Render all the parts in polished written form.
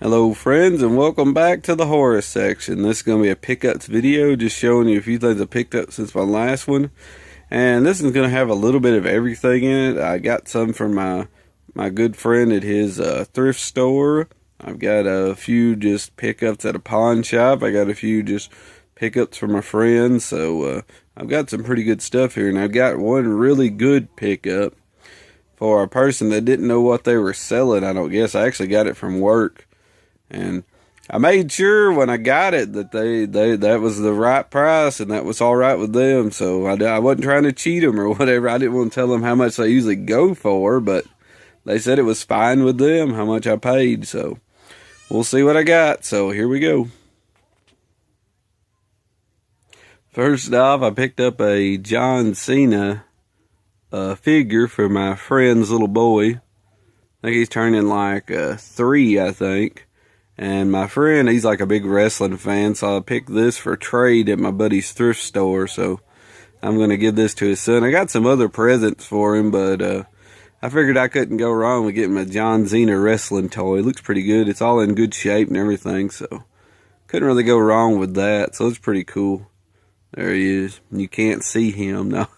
Hello friends, and welcome back to the horror section. This is going to be a pickups video, just showing you a few things I picked up since my last one. And this is going to have a little bit of everything in it. I got some from my good friend at his thrift store. I've got a few just pickups at a pawn shop. I got a few just pickups from my friends. So I've got some pretty good stuff here. And I've got one really good pickup for a person that didn't know what they were selling, I don't guess. I actually got it from work. And I made sure when I got it that that was the right price and that was all right with them. So I wasn't trying to cheat them or whatever. I didn't want to tell them how much they usually go for, but they said it was fine with them how much I paid. So we'll see what I got. So here we go. First off, I picked up a John Cena figure for my friend's little boy. I think he's turning like 3, I think. And my friend, he's like a big wrestling fan, so I picked this for trade at my buddy's thrift store. So I'm going to give this to his son. I got some other presents for him, but I figured I couldn't go wrong with getting a John Cena wrestling toy. It looks pretty good. It's all in good shape and everything, so couldn't really go wrong with that. So it's pretty cool. There he is. You can't see him now.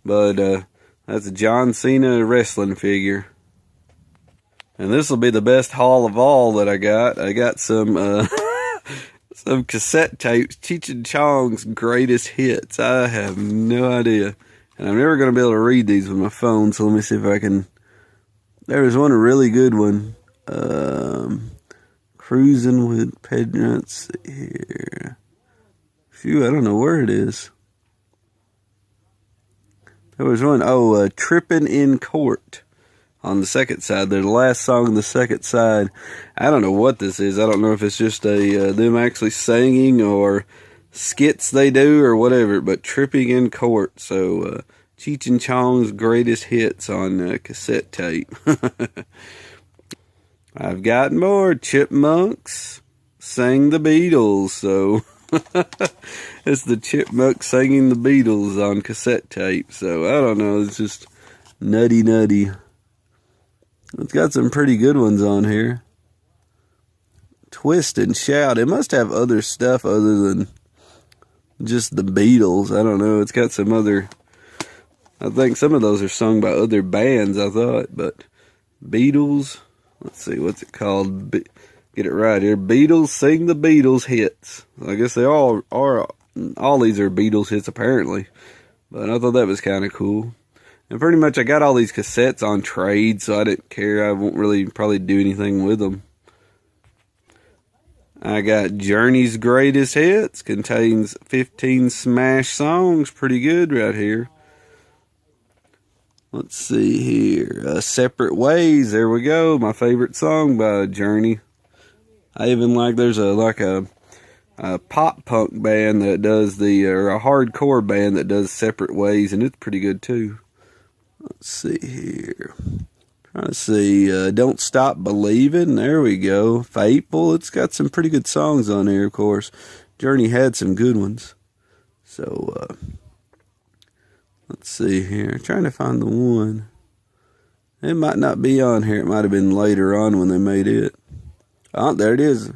But that's a John Cena wrestling figure. And this will be the best haul of all that I got. I got some some cassette tapes, Cheech and Chong's greatest hits. I have no idea. And I'm never going to be able to read these with my phone, so let me see if I can. There was one, a really good one. Cruising with Pedro. Let's see here. Phew, I don't know where it is. There was one, Trippin' in Court. On the second side, they're the last song on the second side. I don't know what this is. I don't know if it's just them actually singing or skits they do or whatever. But Tripping in Court. So Cheech and Chong's greatest hits on cassette tape. I've got more. Chipmunks sang the Beatles. So it's the Chipmunks singing the Beatles on cassette tape. So I don't know. It's just nutty. It's got some pretty good ones on here. Twist and Shout. It must have other stuff other than just the Beatles. I don't know. It's got some other. I think some of those are sung by other bands, I thought. But Beatles. Let's see. What's it called? Get it right here. Beatles Sing the Beatles Hits. I guess they all are. All these are Beatles hits, apparently. But I thought that was kind of cool. And pretty much I got all these cassettes on trade, so I didn't care. I won't really probably do anything with them. I got Journey's Greatest Hits. Contains 15 smash songs. Pretty good right here. Let's see here. Separate Ways. There we go. My favorite song by Journey. I even like, there's a pop punk band that does or a hardcore band that does Separate Ways, and it's pretty good too. Let's see here. Trying to see. Don't Stop Believing. There we go. Faithful. It's got some pretty good songs on here, of course. Journey had some good ones. So, let's see here. Trying to find the one. It might not be on here. It might have been later on when they made it. Oh, there it is.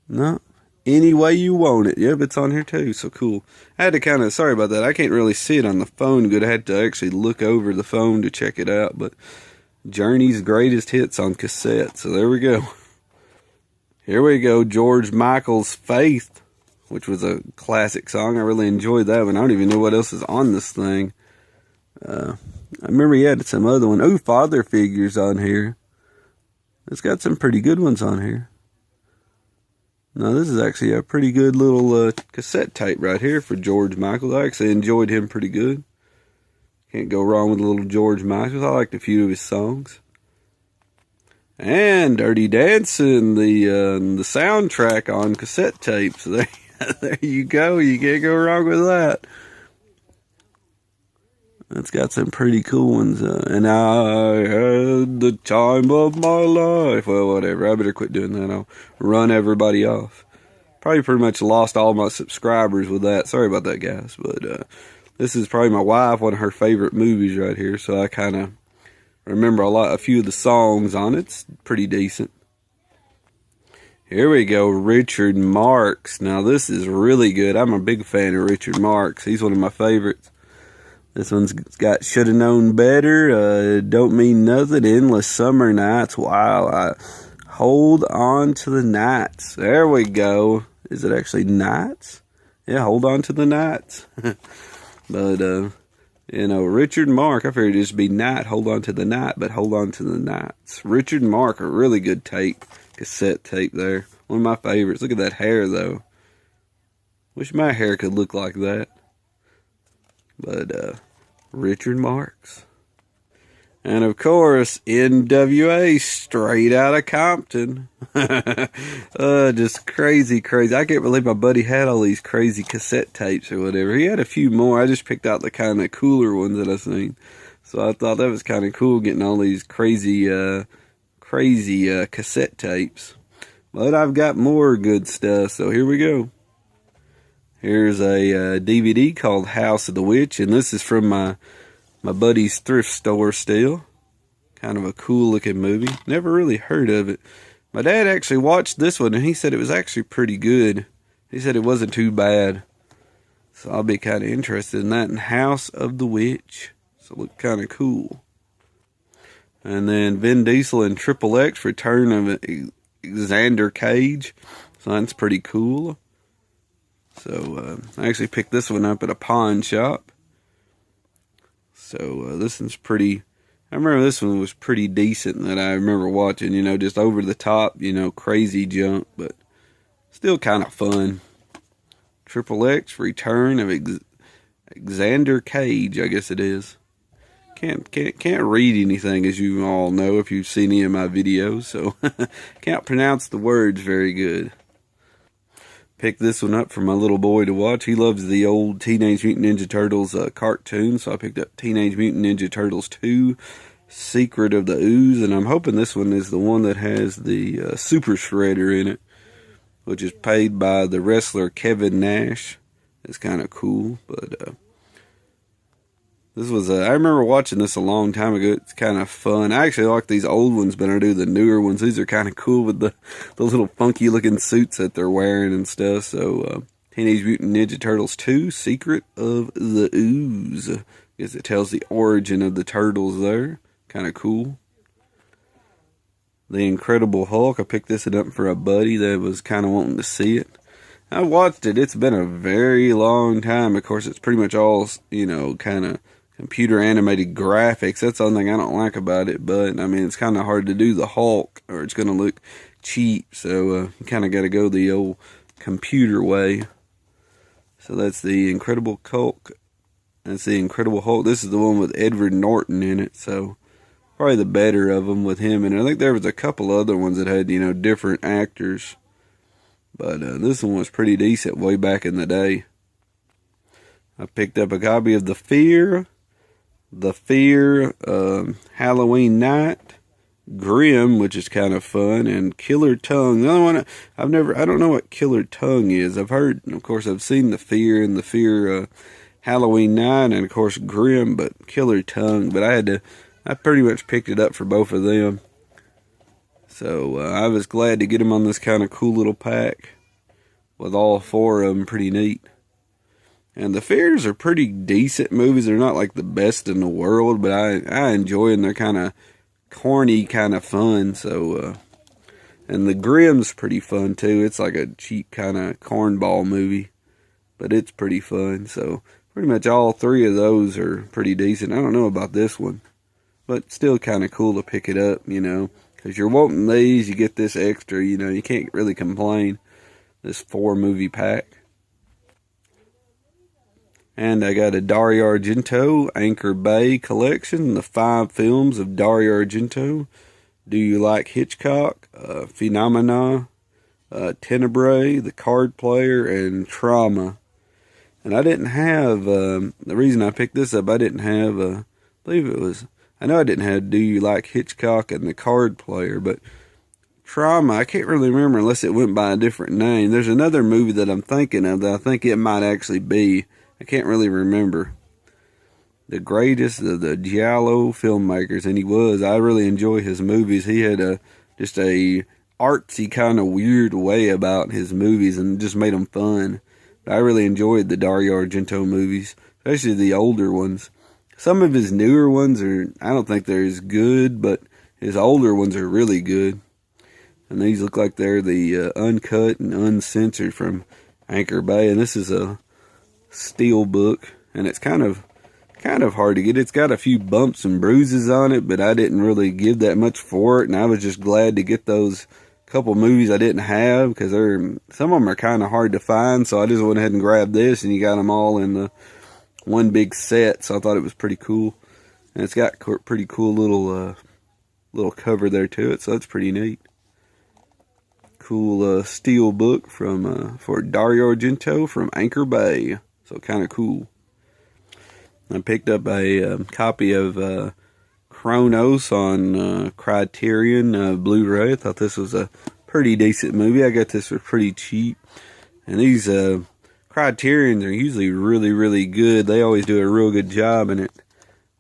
No. Any Way You Want It. Yep, it's on here too, so cool. I had to sorry about that, I can't really see it on the phone good. I had to actually look over the phone to check it out, but Journey's Greatest Hits on cassette, so there we go. Here we go, George Michael's Faith, which was a classic song. I really enjoyed that one. I don't even know what else is on this thing. I remember he had some other one. Oh, Father Figures on here. It's got some pretty good ones on here. Now, this is actually a pretty good little cassette tape right here for George Michael. I actually enjoyed him pretty good. Can't go wrong with a little George Michael. I liked a few of his songs. And Dirty Dancing, the soundtrack on cassette tapes. There you go. You can't go wrong with that. It's got some pretty cool ones. And I had the time of my life. Well, whatever. I better quit doing that. I'll run everybody off. Probably pretty much lost all my subscribers with that. Sorry about that, guys. But this is probably my wife, one of her favorite movies right here. So I kind of remember a few of the songs on it. It's pretty decent. Here we go, Richard Marx. Now this is really good. I'm a big fan of Richard Marx. He's one of my favorites. This one's got Shoulda Known Better, Don't Mean Nothing, Endless Summer Nights, While I Hold On to the Nights. There we go. Is it actually nights? Yeah, Hold On to the Nights. But, you know, Richard Marx, I figured it'd just be night, hold on to the night, but hold on to the nights. Richard Marx, a really good tape. Cassette tape there. One of my favorites. Look at that hair, though. Wish my hair could look like that. But, Richard Marx. And, of course, NWA, Straight Outta Compton. Just crazy. I can't believe my buddy had all these crazy cassette tapes or whatever. He had a few more. I just picked out the kind of cooler ones that I've seen. So I thought that was kind of cool, getting all these crazy cassette tapes. But I've got more good stuff, so here we go. Here's a DVD called House of the Witch, and this is from my buddy's thrift store still. Kind of a cool looking movie. Never really heard of it. My dad actually watched this one, and he said it was actually pretty good. He said it wasn't too bad. So I'll be kind of interested in that. And House of the Witch. So it looked kind of cool. And then Vin Diesel and Triple X, Return of Xander Cage. So that's pretty cool. So I actually picked this one up at a pawn shop. So this one's pretty... I remember this one was pretty decent that I remember watching. You know, just over the top, you know, crazy junk. But still kind of fun. Triple X, Return of Xander Cage, I guess it is. Can't read anything, as you all know if you've seen any of my videos, so can't pronounce the words very good. Picked this one up for my little boy to watch. He loves the old Teenage Mutant Ninja Turtles cartoon, so I picked up Teenage Mutant Ninja Turtles 2, Secret of the Ooze, and I'm hoping this one is the one that has the Super Shredder in it, which is played by the wrestler Kevin Nash. It's kind of cool, but... This was I remember watching this a long time ago. It's kind of fun. I actually like these old ones, but I do the newer ones. These are kind of cool with the little funky looking suits that they're wearing and stuff. So, Teenage Mutant Ninja Turtles 2, Secret of the Ooze. I guess it tells the origin of the turtles there. Kind of cool. The Incredible Hulk. I picked this up for a buddy that was kind of wanting to see it. I watched it. It's been a very long time. Of course, it's pretty much all, you know, kind of computer animated graphics. That's the only thing I don't like about it, but I mean, it's kind of hard to do the Hulk or it's going to look cheap, so you kind of got to go the old computer way. So that's the Incredible Hulk. That's the Incredible Hulk. This is the one with Edward Norton in it, so probably the better of them with him. And I think there was a couple other ones that had, you know, different actors, but this one was pretty decent way back in the day. I picked up a copy of The Fear, Halloween Night, Grimm, which is kind of fun, and Killer Tongue. The other one I don't know what Killer Tongue is. I've heard, of course, I've seen The Fear and The Fear Halloween Night, and of course Grimm, but Killer Tongue. But I pretty much picked it up for both of them. So I was glad to get them on this kind of cool little pack with all four of them. Pretty neat. And The Fears are pretty decent movies. They're not like the best in the world, but I enjoy them. They're kind of corny, kind of fun. So, and the Grimm's pretty fun too. It's like a cheap kind of cornball movie, but it's pretty fun. So pretty much all three of those are pretty decent. I don't know about this one, but still kind of cool to pick it up, you know, because you're wanting these, you get this extra, you know, you can't really complain. This 4-movie pack. And I got a Dario Argento Anchor Bay collection, the 5 films of Dario Argento. Do You Like Hitchcock, Phenomena, Tenebrae, The Card Player, and Trauma. And I didn't have, the reason I picked this up, I didn't have, I believe it was, I know I didn't have Do You Like Hitchcock and The Card Player, but Trauma, I can't really remember unless it went by a different name. There's another movie that I'm thinking of that I think it might actually be. I can't really remember. the greatest of the giallo filmmakers, and he was. I really enjoy his movies. He had just a artsy kind of weird way about his movies, and just made them fun. I really enjoyed the Dario Argento movies, especially the older ones. Some of his newer ones I don't think they're as good, but his older ones are really good. And these look like they're the uncut and uncensored from Anchor Bay. And this is a steel book, and it's kind of hard to get. It's got a few bumps and bruises on it, but I didn't really give that much for it, and I was just glad to get those couple movies I didn't have, because some of them are kind of hard to find, so I just went ahead and grabbed this, and you got them all in the one big set, so I thought it was pretty cool. And it's got pretty cool little cover there to it, so that's pretty neat. Cool steel book for Dario Argento from Anchor Bay, so kind of cool. I picked up a copy of Cronos on Criterion Blu-ray. I thought this was a pretty decent movie. I got this for pretty cheap. And these Criterions are usually really, really good. They always do a real good job in it.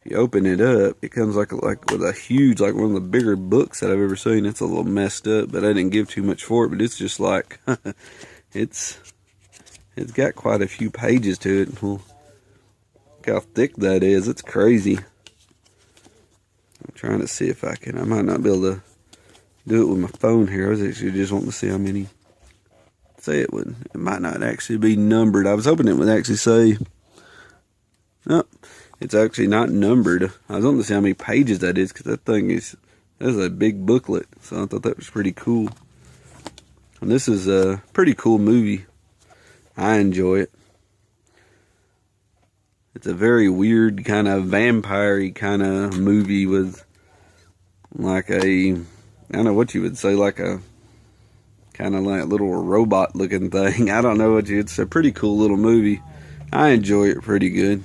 If you open it up, it comes like with a huge, like one of the bigger books that I've ever seen. It's a little messed up, but I didn't give too much for it. But it's just like, it's got quite a few pages to it. Well, look how thick that is. It's crazy. I'm trying to see if I might not be able to do it with my phone here. I was actually just wanting to see how many. Say it would. It might not actually be numbered. I was hoping it would actually say. No, it's actually not numbered. I was wanting to see how many pages that is, because that's a big booklet. So I thought that was pretty cool. And this is a pretty cool movie. I enjoy it. It's a very weird kind of vampire-y kind of movie with like I don't know what you would say, like a kind of like little robot looking thing. I don't know it's a pretty cool little movie. I enjoy it pretty good.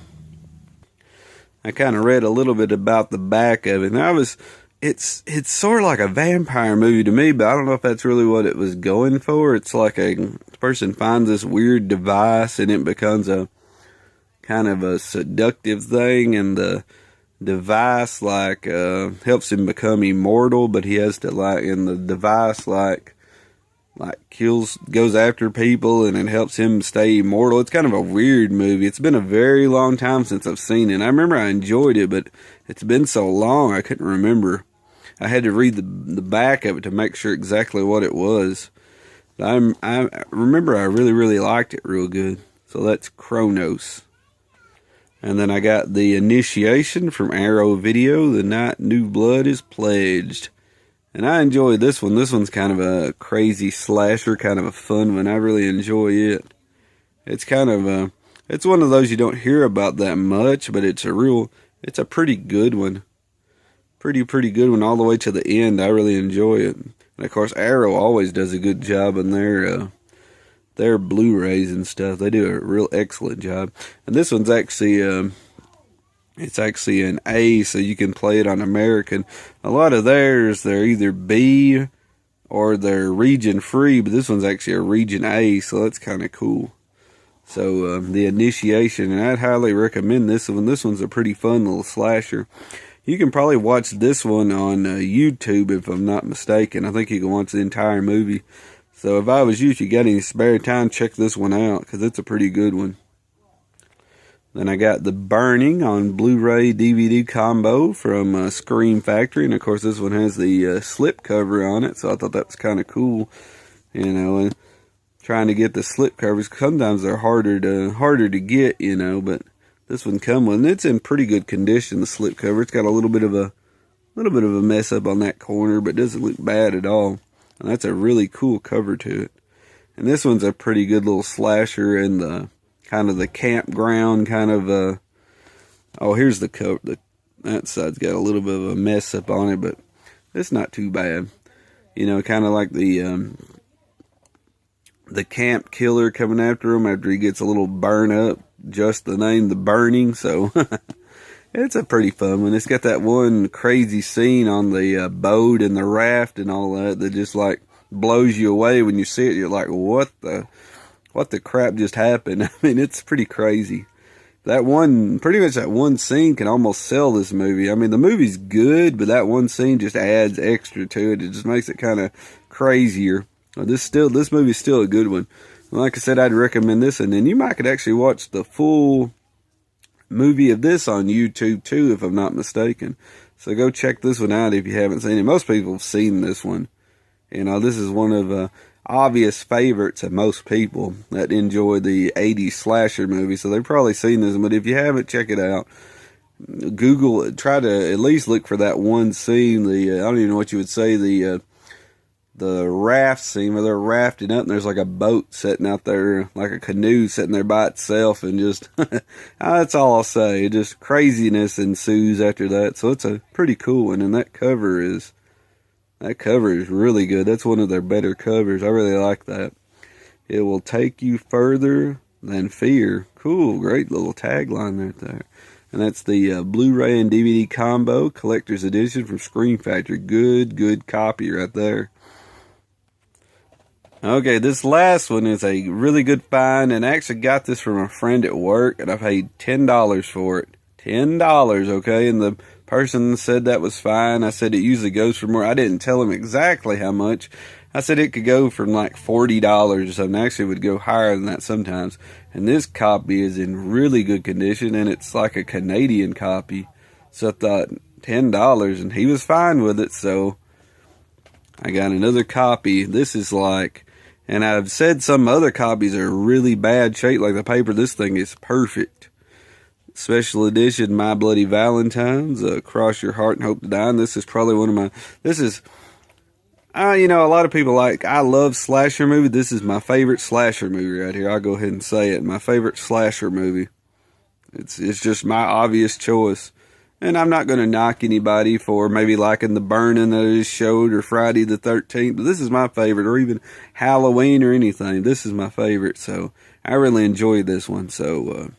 I kind of read a little bit about the back of it, and it's sort of like a vampire movie to me, but I don't know if that's really what it was going for. It's like a person finds this weird device, and it becomes a kind of a seductive thing, and the device helps him become immortal, but he has to and the device goes after people, and it helps him stay immortal. It's kind of a weird movie. It's been a very long time since I've seen it. I remember I enjoyed it, but it's been so long I couldn't remember. I had to read the back of it to make sure exactly what it was. I remember I really, really liked it real good. So that's Cronos. And then I got The Initiation from Arrow Video, The Night New Blood is Pledged. And I enjoy this one. This one's kind of a crazy slasher, kind of a fun one. I really enjoy it. It's kind of it's one of those you don't hear about that much, but it's a pretty good one. Pretty good one all the way to the end. I really enjoy it. And of course, Arrow always does a good job in their Blu-rays and stuff. They do a real excellent job. And this one's actually it's actually an A, so you can play it on American. A lot of theirs, they're either B or they're region free, but this one's actually a region A, so that's kind of cool. So The Initiation, and I'd highly recommend this one. This one's a pretty fun little slasher. You can probably watch this one on YouTube if I'm not mistaken. I think you can watch the entire movie. So if I was you, if you got any spare time, check this one out, because it's a pretty good one. Then I got The Burning on Blu-ray DVD combo from Scream Factory. And of course this one has the slip cover on it, so I thought that was kind of cool. You know, and trying to get the slip covers, sometimes they're harder to get, you know, but this one come with, and it's in pretty good condition, the slip cover. It's got a little bit of a mess up on that corner, but doesn't look bad at all. And that's a really cool cover to it. And this one's a pretty good little slasher in the kind of the campground kind of oh, here's the cover. That side's got a little bit of a mess up on it, but it's not too bad. You know, kind of like the camp killer coming after him after he gets a little burn up. Just the name, The Burning. So it's a pretty fun one. It's got that one crazy scene on the boat and the raft and all that just like blows you away when you see it. You're like, what the crap just happened? I mean, it's pretty crazy. pretty much that one scene can almost sell this movie. I mean, the movie's good, but that one scene just adds extra to it. It just makes it kind of crazier. This movie's still a good one. Like I said, I'd recommend this, and then you might could actually watch the full movie of this on YouTube too, if I'm not mistaken. So go check this one out if you haven't seen it. Most people have seen this one. You know, this is one of obvious favorites of most people that enjoy the 80s slasher movie. So they've probably seen this, but if you haven't, check it out. Google it. Try to at least look for that one scene. I don't even know what you would say, the raft scene where they're rafting up and there's like a boat sitting out there, like a canoe sitting there by itself, and just that's all I'll say. Just craziness ensues after that. So it's a pretty cool one, and that cover is really good. That's one of their better covers. I really like that. It will take you further than fear. Cool, great little tagline right there. And that's the Blu-ray and DVD combo collector's edition from Scream Factory. Good copy right there. Okay, this last one is a really good find, and I actually got this from a friend at work, and I paid $10 for it. $10, okay? And the person said that was fine. I said it usually goes for more. I didn't tell him exactly how much. I said it could go from like $40 or something. Actually, it would go higher than that sometimes. And this copy is in really good condition, and it's like a Canadian copy. So I thought, $10, and he was fine with it, so I got another copy. This is like, and I've said some other copies are really bad shape, like the paper. This thing is perfect. Special edition My Bloody Valentine's, Cross Your Heart and Hope to Die. And this is probably one of my, you know, a lot of people I love slasher movie. This is my favorite slasher movie right here. I'll go ahead and say it. My favorite slasher movie. It's just my obvious choice. And I'm not going to knock anybody for maybe liking The Burning that I just showed, or Friday the 13th. But this is my favorite, or even Halloween or anything. This is my favorite. So I really enjoyed this one. So,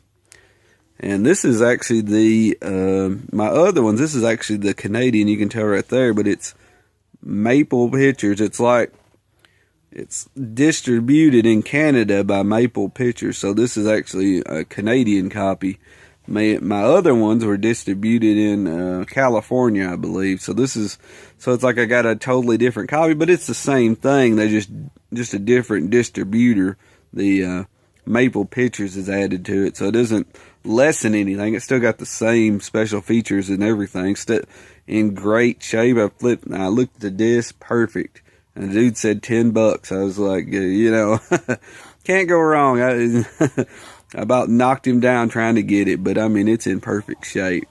and this is actually my other ones. This is actually the Canadian, you can tell right there. But it's Maple Pictures. It's distributed in Canada by Maple Pictures. So this is actually a Canadian copy. My other ones were distributed in California, I believe. So it's like I got a totally different copy, but it's the same thing. They just a different distributor. The Maple Pictures is added to it, so it doesn't lessen anything. It's still got the same special features and everything. Still in great shape. I looked at the disc, perfect. And the dude said $10. I was like, you know, can't go wrong. I about knocked him down trying to get it, but I mean, it's in perfect shape.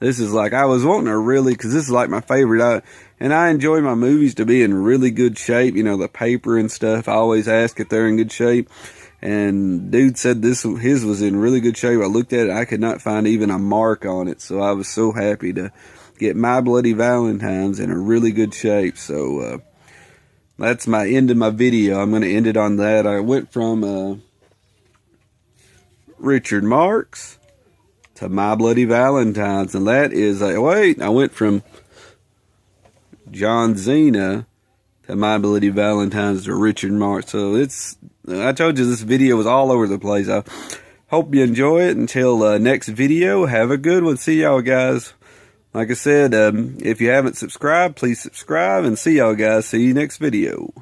This is like, I was wanting to really, because this is like my favorite, and I enjoy my movies to be in really good shape. You know, the paper and stuff, I always ask if they're in good shape. And dude said his was in really good shape. I looked at it, I could not find even a mark on it. So I was so happy to get My Bloody Valentine's in a really good shape. So that's my end of my video. I'm going to end it on that. I went from Richard Marx to My Bloody Valentine's, and that is I went from John Cena to My Bloody Valentine's to Richard Marx. So I told you this video was all over the place. I hope you enjoy it. Until next video, have a good one. See y'all guys. Like I said, if you haven't subscribed, please subscribe, and see y'all guys. See you next video.